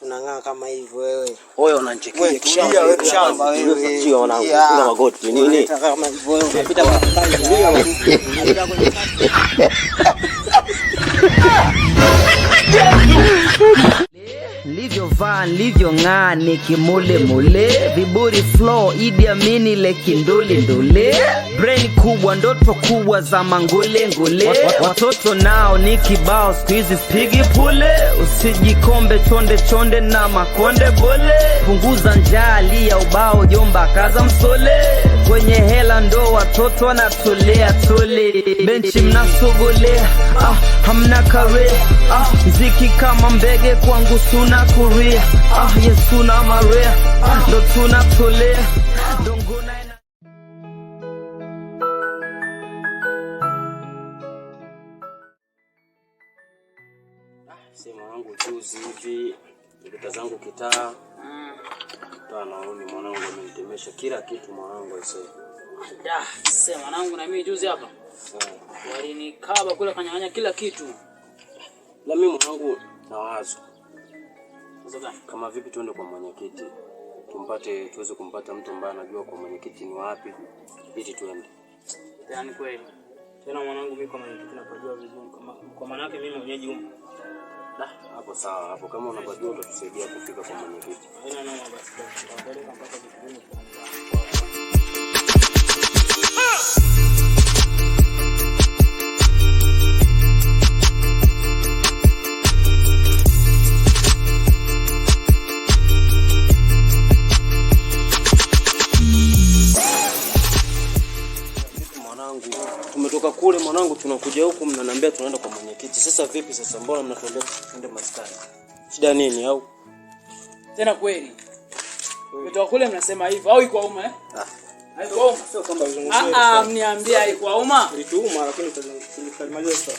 Unang'aa kama hivyo wewe. Wewe unanichekia kishamba wewe shamba wewe. Sio mwanangu. Kuna magoti nini? Kama hivyo wewe unapita kwa Livyo van, livyo ng'aa, nikimule mule viburi flow, Idi Amin ile kinduli ndule. Brain kubwa, ndoto kubwa za mangule ngule. Watoto nao ni kibao, squeeze spigi pule. Usijikombe chonde chonde na makonde bole. Punguza njaa, lia ubao, jomba kaza msole. Kwenye hela ndo watoto wanatolea tole. Benchi mnasogolea, hamna kare. Mziki kama mbege kwangu suna kuria. Yesu na Maria, ndo tunatolea. Dongona ina sema wangu juzi hivi nilipita zangu kitaa. Naoni mwanangu amenitemesha kila kitu mwanangu aisee. Sema mwanangu na mimi juzi hapa. Walinikaba kule kanyang'anya kila kitu. La mimi mwanangu na wazo. Sasa kama vipi tuende kwa mwenyekiti? Tuweze kumpata mtu ambaye anajua kwa mwenyekiti ni wapi ili tuende. Yaani kweli. Tena mwanangu mimi kwa mwenyekiti napojua vizuri kwa maana yake mimi mwenyeji huko. Hapo sawa, hapo kama unapojua utatusaidia kufika kwa mwenyekiti. Haina noma basi. Tutapeleka mpaka vituoni kwa tumetoka kule mwanangu tunakuja huku mnaniambia tunaenda kwa mwenyekiti. Sasa vipi sasa, mbona mnatuambia tuende maskani? Shida nini au? Tena kweli. Umetoka kule mnasema hivyo au iko uma haiko uma. sio kama uzungumzie. Mniambia haiko uma. Ilituuma lakini tulimaliza sasa.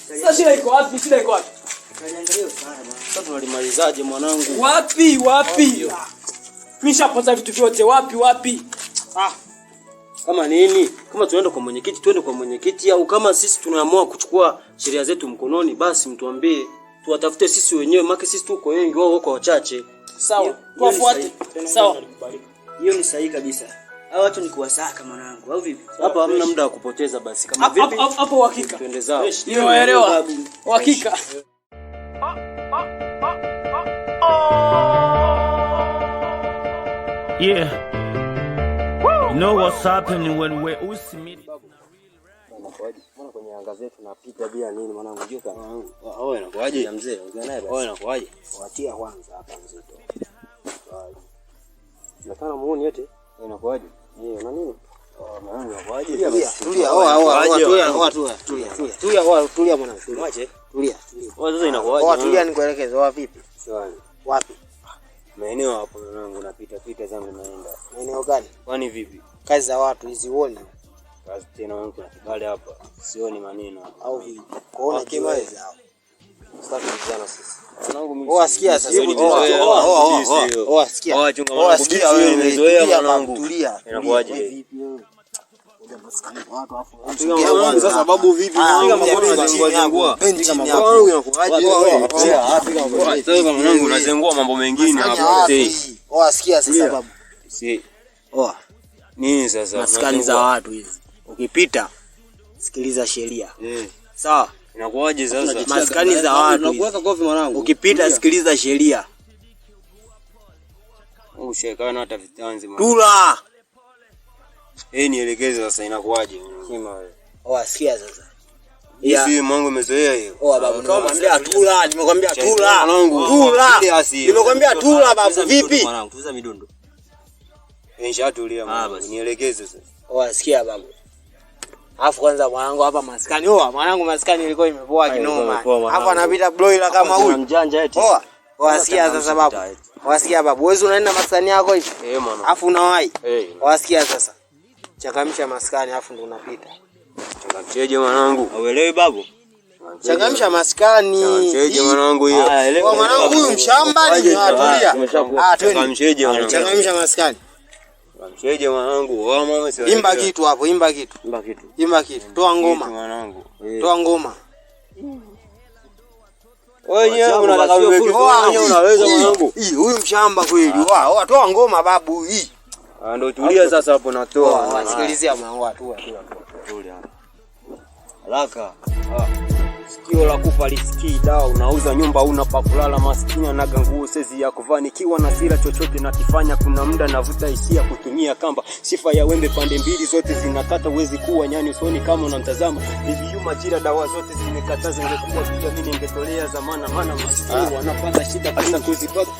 Sasa shida iko wapi? Shida iko wapi? Tunaangalia sana. Sasa tunalimalizaje mwanangu? Wapi? Nishapata vitu vyote wapi? Kama nini? Kama tunaenda kwa mwenyekiti, twende kwa mwenyekiti, au kama sisi tunaamua kuchukua sheria zetu mkononi, basi mtuambie, tuwatafute sisi wenyewe, maana sisi tuko wengi, wao wako wachache. Sawa. Tuwafuate. Sawa. Hiyo ni sahihi kabisa. Hao watu ni kuwasaka mwanangu, au vipi? Hapa hamna muda wa kupoteza basi. Kama vipi? Hapo uhakika. Twende zao. Nimeelewa. Uhakika. Yeah. You know what's happening when we meet. Mbona kwenye anga zetu tunapita bila nini mwanangu joka? Wewe inakuaje ya mzee? Ongea naye basi. Wewe inakuaje? Watia kwanza hapa mzito. Nataka muone yote. Inakuaje? Na nini? Mwanangu inakuaje? Tulia mwanangu. Mwache. Tulia. Wewe sasa inakuaje? Tulia nikuelekeze wapi? Wapi? Maeneo hapo mwanangu napita zangu naenda. Maeneo gani? Kwani vipi? Kazi za watu hizi uone. Kazi tena wangu kuna kibali hapa. Sioni maneno au vipi? Kuona kiweza hao. Sasa tunajana sisi. Mwanangu mimi. Sikia sasa. Sikia. Sikia wewe umezoea mwanangu. Tulia. Inakuaje? Vipi wewe? Maskani watu afu. Sasa sababu vipi? Piga magoti unazengua. Piga magoti wangu inakuaje? Sasa mwanangu unazengua mambo mengine hapo. Sikia sasa babu. Nini sasa? Maskani za watu hizi. Ukipita sikiliza sheria. Sawa? Inakuaje sasa? Maskani za watu. Nakuweka kofi mwanangu. Ukipita sikiliza sheria. Ushekana hata vitanzi mwanangu. Tula. Nielekeze sasa inakuaje? Sema wewe. Sikia sasa. Hivi mwanangu umezoea hiyo. Babu nimekwambia tula, nimekwambia tula. Tula. Nimekwambia tula babu vipi? Mwanangu tuza midundo. Nishatulia mwanangu. Nielekeze sasa. Sikia babu. Alafu kwanza mwanangu hapa maskani. Mwanangu maskani ilikuwa imepoa kinoma. Hapa anapita broiler kama huyu. Mjanja eti. Sikia sasa babu. Sikia babu. Wewe unaenda maskani yako hivi? Mwanangu. Alafu unawahi. Sikia sasa. Changamsha maskani alafu ndo unapita. Changamcheje mwanangu? Uelewi babu? Changamsha maskani. Changamcheje mwanangu hiyo? Mwanangu huyu mshamba ni tulia. Changamcheje mwanangu? Changamsha maskani. Changamcheje mwanangu? Mama sio. Imba kitu hapo, imba kitu. Toa ngoma. Mwanangu. Toa ngoma. Wewe unataka unaweza mwanangu. Huyu mshamba kweli. Wao toa ngoma babu hii. Ndio tulia sasa hapo natoa. Wasikilizia mwanangu tu. Tulia. Haraka. Sikio la kufa lisikii dawa, unauza nyumba una pa kulala, maskini anaga nguo sezi ya kuvaa, nikiwa na sira chochote nakifanya, kuna muda navuta hisia kutumia kamba, sifa ya wembe pande mbili zote zinakata, uwezi kuwa nyani usoni kama unamtazama, hivi yuma jira dawa zote zimekataza, ingekuwa pia mimi ningetolea zamana, maana maskini wanapata shida pesa kuzipata.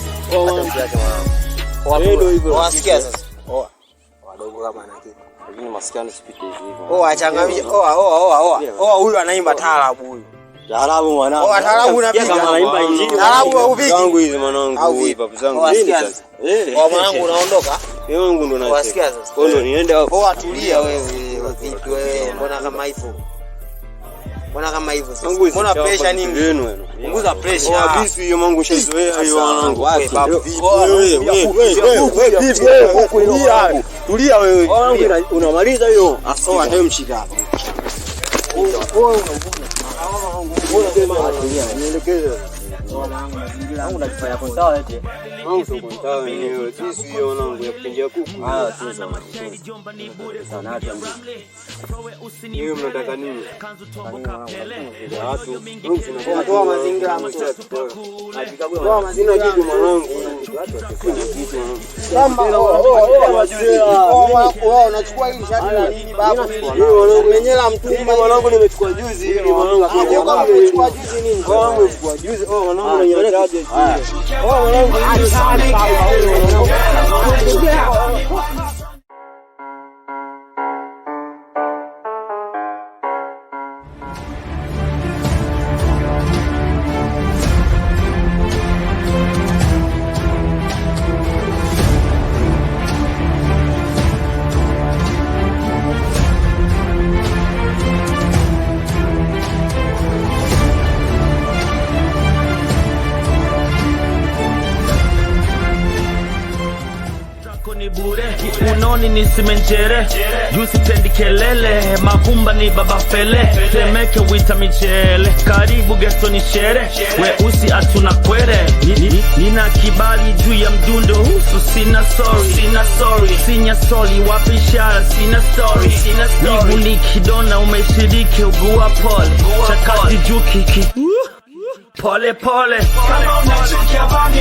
Ndio hivyo. Wasikia sasa. Wadogo kama anaki. Lakini maskani sipite hivi. Achangamsha. Huyu anaimba taarabu huyu. Taarabu mwanangu. Taarabu unapiga kama anaimba injili. Taarabu au vipi? Zangu hizi mwanangu, papu zangu. Mwanangu unaondoka? Yangu ndo na. Wasikia sasa. Kwa hiyo niende hapo. Tulia wewe. Vipi wewe? Mbona kama hivyo? Mbona pressure nini? Punguza pressure. Kabisa hiyo mangu shazoea hiyo wanangu. Tulia wewe. Unamaliza hiyo. Asoa ndio mshika. Nielekeze. Wangu unajifanya kwa sawa eti. Wangu sio kwa sawa wenyewe. Sisi hiyo wanangu ya kutengia kuku. Sasa. Sana hata hiyo mnataka nini? Watu. Toa mazingira Toa mazingira kitu mwanangu. Kama unachukua hii shati na nini babu? Umenyela mtumba mwanangu, nimechukua juzi hili mwanangu. Umechukua juzi nini? Mwanangu nimechukua juzi. Mwanangu unaniachaje? Mwanangu ni bure, unoni ni simenjere, jusi tendi kelele, mavumba ni baba fele, temeke wita michele, karibu gesto ni shere, weusi atuna kwere, nina kibali juu ya mdundo husu, sina sorry, sinya soli, wapi ishara, sina story, nigu ni kidona, umeshiriki ugua pole, chakati juki, pole, kama unachukia bani